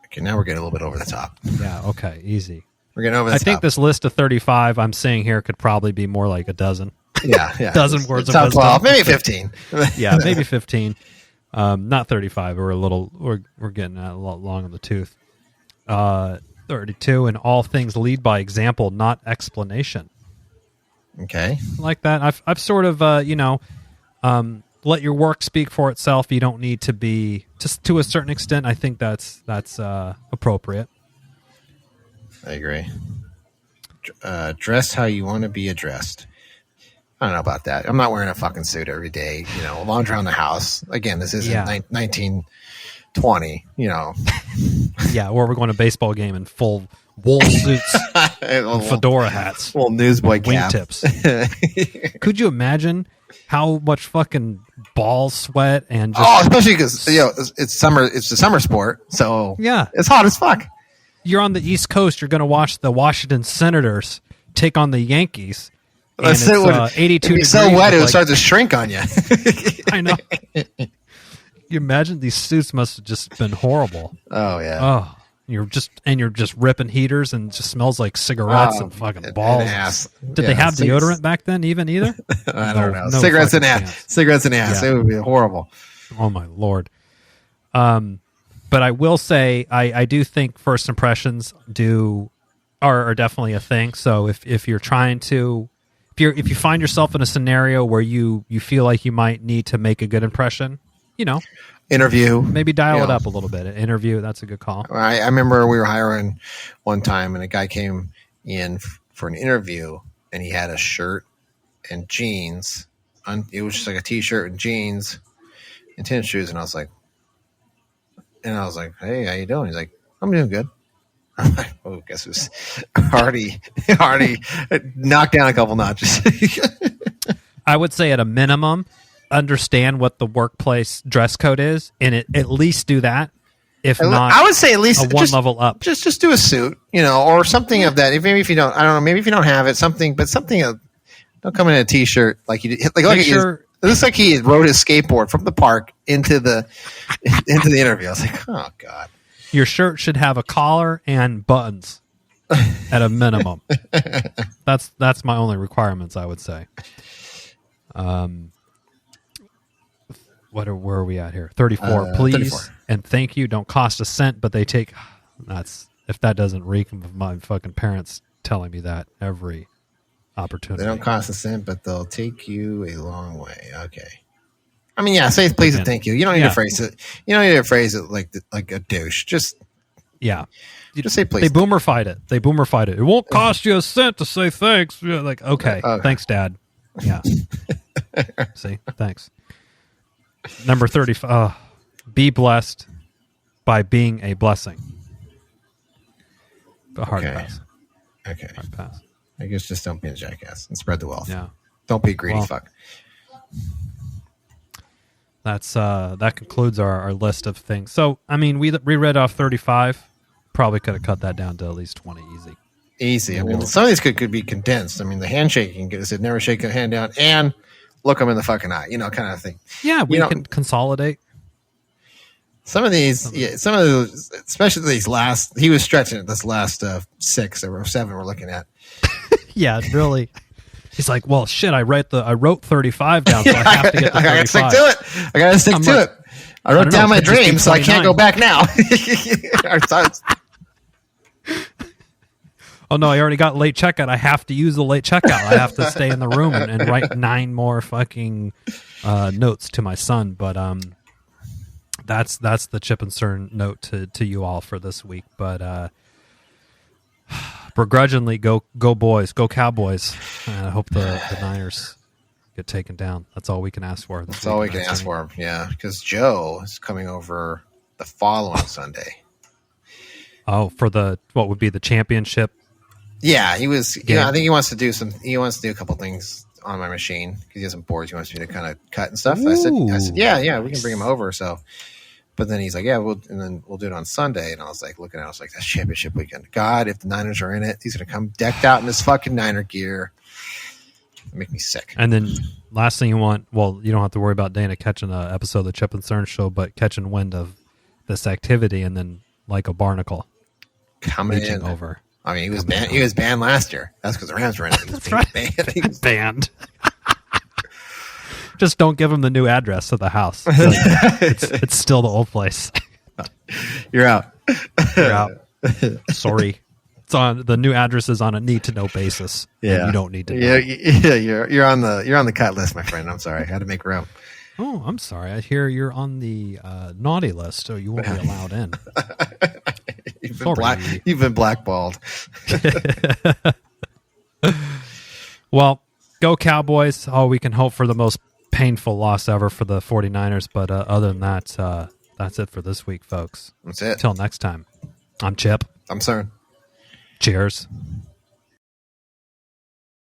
Okay, now we're getting a little bit over the top. Yeah, okay, easy. We're getting over the top. I think this list of 35 I'm saying here could probably be more like a dozen. Yeah. Dozen words of wisdom. 12, maybe 15. Yeah, maybe 15. Not 35. We're getting a lot long on the tooth. 32. And all things lead by example, not explanation. Okay. Like that. I've sort of let your work speak for itself. You don't need to be, just to a certain extent. I think that's appropriate. I agree. Dress how you want to be addressed. I don't know about that. I'm not wearing a fucking suit every day, lounge around the house. Again, this isn't 1920, Yeah, or we're going to a baseball game in full wool suits, fedora hats, little newsboy cap, wingtips. Could you imagine how much fucking ball sweat and just especially because it's summer. It's a summer sport, so yeah, it's hot as fuck. You're on the East Coast. You're going to watch the Washington Senators take on the Yankees. And it's 82 degrees. So wet, it would start to shrink on you. I know. You imagine these suits must have just been horrible. Oh yeah. Oh, you're just ripping heaters and it just smells like cigarettes and fucking balls. And ass. Did they have deodorant back then? Either? I don't know. Cigarettes and ass. Cigarettes and ass. Yeah. It would be horrible. Oh my Lord. But I will say I do think first impressions are definitely a thing. So if you're trying to. If you find yourself in a scenario where you feel like you might need to make a good impression, interview, maybe dial it up a little bit. An interview, that's a good call. I remember we were hiring one time, and a guy came in for an interview, and he had a shirt and jeans. It was just like a t-shirt and jeans and tennis shoes, and I was like, "Hey, how you doing?" He's like, "I'm doing good." I'm like, oh, guess it was already knocked down a couple notches. I would say at a minimum, understand what the workplace dress code is, and at least do that. If not, I would say at least one level up. Just do a suit, or something of that. Maybe if you don't, I don't know. Maybe if you don't have it, something. Don't come in a t-shirt like you did. Like make sure looks like he rode his skateboard from the park into the interview. I was like, oh God. Your shirt should have a collar and buttons at a minimum. That's my only requirements, I would say. Where are we at here? 34, please. 34. And thank you. Don't cost a cent, but they take. If that doesn't reek of my fucking parents telling me that every opportunity. They don't cost a cent, but they'll take you a long way. Okay. I mean, yeah, say please and thank you. You don't need to phrase it. You don't need to phrase it like a douche. Just say please. They boomerfied it. It won't cost you a cent to say thanks. You're like, okay, thanks, Dad. Yeah. See, thanks. Number 35. Be blessed by being a blessing. A hard pass. Okay. Hard pass. I guess just don't be a jackass and spread the wealth. Yeah. Don't be a greedy fuck. That concludes our list of things. So, I mean, we read off 35. Probably could have cut that down to at least 20 easy. Easy. I mean, some of these could be condensed. I mean, the handshaking said never shake a hand down and look them in the fucking eye, kind of thing. Yeah, we can consolidate. Some of these, especially these last, he was stretching it, this last 6 or 7 we're looking at. Yeah, really. He's like, well, shit, I wrote 35 down, so I have to get to 35. I got to stick to it. I wrote down my dreams, so I can't go back now. Oh, no, I already got late checkout. I have to use the late checkout. I have to stay in the room and write 9 more fucking notes to my son. But that's the Chip and Cern note to you all for this week. But begrudgingly, go boys, go Cowboys. And I hope the Niners get taken down. That's all we can ask for. That's all we can ask for, yeah, because Joe is coming over the following Sunday. Oh, for what would be the championship? Yeah, he was. Yeah, I think he wants to do a couple things on my machine because he has some boards he wants me to kind of cut and stuff. I said, yeah, we can bring him over. So, but then he's like, yeah, we'll do it on Sunday. And I was like, looking at it, I was like, that's championship weekend. God, if the Niners are in it, he's gonna come decked out in his fucking Niner gear. It'll make me sick. And then last thing you want, well, you don't have to worry about Dana catching an episode of the Chip and Cern show, but catching wind of this activity and then like a barnacle coming in over. I mean, he was banned last year. That's because the Rams were in it. That's right. He was banned. Just don't give him the new address of the house. It's still the old place. You're out. You're out. Sorry. It's on the new address is on a need to know basis. Yeah, you don't need to know. Yeah, you're on the cut list, my friend. I'm sorry, I had to make room. Oh, I'm sorry. I hear you're on the naughty list, so you won't be allowed in. You've been blackballed. Well, go Cowboys. Oh, we can hope for the most painful loss ever for the 49ers, but other than that, that's it for this week, folks. That's it. Until next time, I'm Chip. I'm Cern. Cheers.